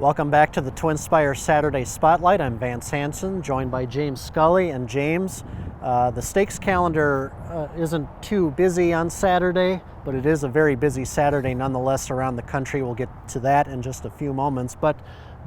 Welcome back to the Twin Spire Saturday Spotlight. I'm Vance Hanson, joined by James Scully. And James, the stakes calendar isn't too busy on Saturday, but it is a very busy Saturday nonetheless around the country. We'll get to that in just a few moments. But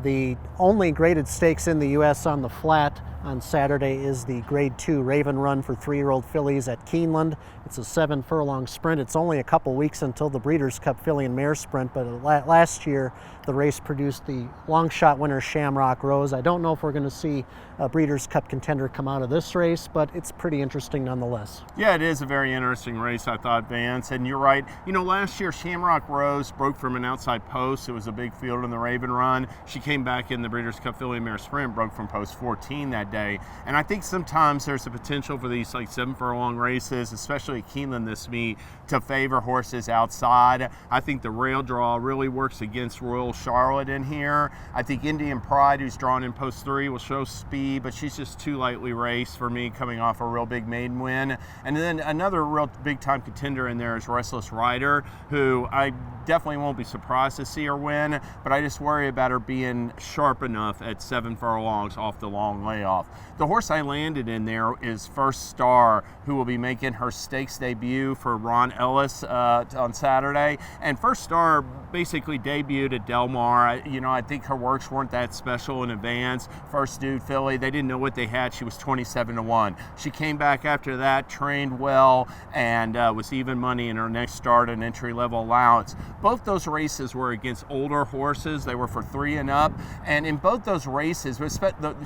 the only graded stakes in the U.S. on the flat on Saturday is the Grade 2 Raven Run for 3-year-old fillies at Keeneland. It's a 7-furlong sprint. It's only a couple weeks until the Breeders' Cup Filly and Mare Sprint, but last year the race produced the long shot winner Shamrock Rose. I don't know if we're going to see a Breeders' Cup contender come out of this race, but it's pretty interesting nonetheless. Yeah, it is a very interesting race, I thought, Vance. And you're right. You know, last year Shamrock Rose broke from an outside post. It was a big field in the Raven Run. She came back in the Breeders' Cup Filly and Mare Sprint, broke from post 14 that day. And I think sometimes there's a potential for these like 7-furlong races, especially at Keeneland this meet, to favor horses outside. I think the rail draw really works against Royal Charlotte in here. I think Indian Pride, who's drawn in post 3, will show speed, but she's just too lightly raced for me, coming off a real big maiden win. And then another real big time contender in there is Restless Rider, who I definitely won't be surprised to see her win, but I just worry about her being sharp enough at 7 furlongs off the long layoff. The horse I landed in there is First Star, who will be making her stakes debut for Ron Ellis on Saturday. And First Star basically debuted at Del Mar. I think her works weren't that special in advance. First Dude filly, they didn't know what they had. She was 27-1. She came back after that, trained well, and was even money in her next start, an entry-level allowance. Both those races were against older horses. They were for 3 and up. And in both those races,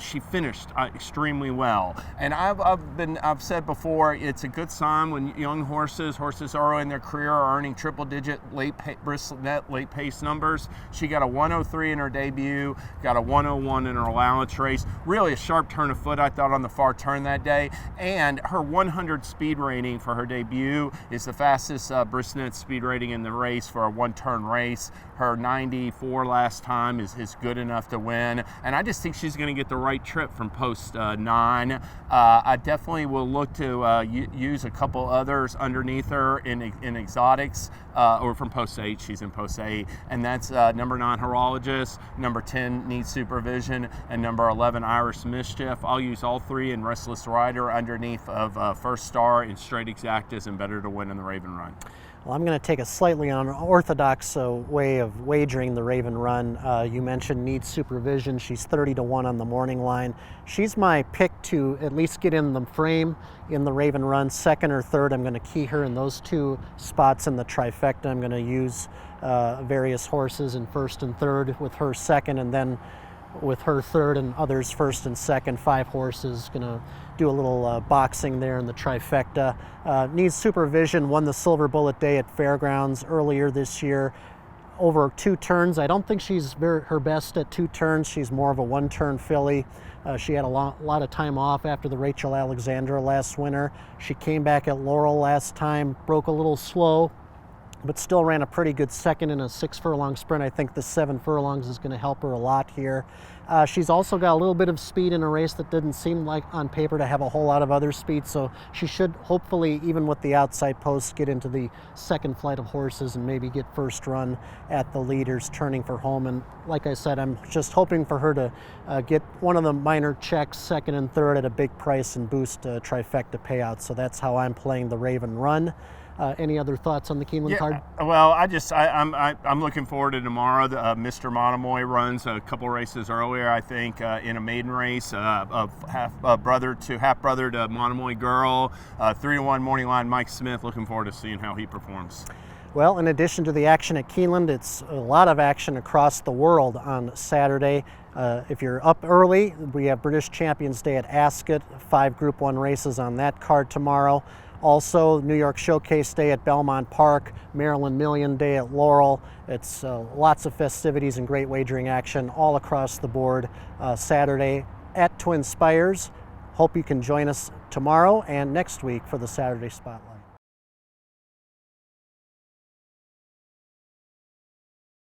she finished extremely well. And I've said before, it's a good sign when young horses early in their career are earning triple-digit late pace numbers. She got a 103 in her debut, got a 101 in her allowance race. Really a sharp turn of foot, I thought, on the far turn that day. And her 100 speed rating for her debut is the fastest Brisnet speed rating in the race for a one-turn race. Her 94 last time is good enough to win. And I just think she's going to get the right trip from post 9. I definitely will look to use a couple others underneath her in exotics, or from post 8. She's in post 8. And that's number 9 Horologist, number 10 Needs Supervision, and number 11 Irish Mischief. I'll use all 3 in Restless Rider underneath of First Star in Straight Exactas and Better to Win in the Raven Run. Well, I'm going to take a slightly unorthodox way of wagering the Raven Run. You mentioned Needs Supervision. She's 30-1 on the morning line. She's my pick to at least get in the frame in the Raven Run, second or third. I'm going to key her in those 2 spots in the trifecta. I'm going to use various horses in first and third with her second, and then with her third and others first and second. 5 horses. Going to do a little boxing there in the trifecta. Needs Supervision won the Silver Bullet Day at Fairgrounds earlier this year. Over 2 turns. I don't think she's her best at 2 turns. She's more of a 1-turn filly. She had a lot of time off after the Rachel Alexandra last winter. She came back at Laurel last time, broke a little slow, but still ran a pretty good second in a 6-furlong sprint. I think the 7 furlongs is going to help her a lot here. She's also got a little bit of speed in a race that didn't seem like on paper to have a whole lot of other speed, so she should hopefully, even with the outside posts, get into the second flight of horses and maybe get first run at the leaders turning for home. And like I said, I'm just hoping for her to get one of the minor checks, second and third, at a big price and boost trifecta payouts. So that's how I'm playing the Raven Run. Any other thoughts on the Keeneland card? Well, I'm looking forward to tomorrow. Mr. Monomoy runs a couple races earlier, I think, in a maiden race of half-brother to Monomoy Girl. 3-1 morning line Mike Smith. Looking forward to seeing how he performs. Well, in addition to the action at Keeneland, it's a lot of action across the world on Saturday. If you're up early, we have British Champions Day at Ascot, 5 Group 1 races on that card tomorrow. Also, New York Showcase Day at Belmont Park, Maryland Million Day at Laurel. It's lots of festivities and great wagering action all across the board Saturday at Twin Spires. Hope you can join us tomorrow and next week for the Saturday Spotlight.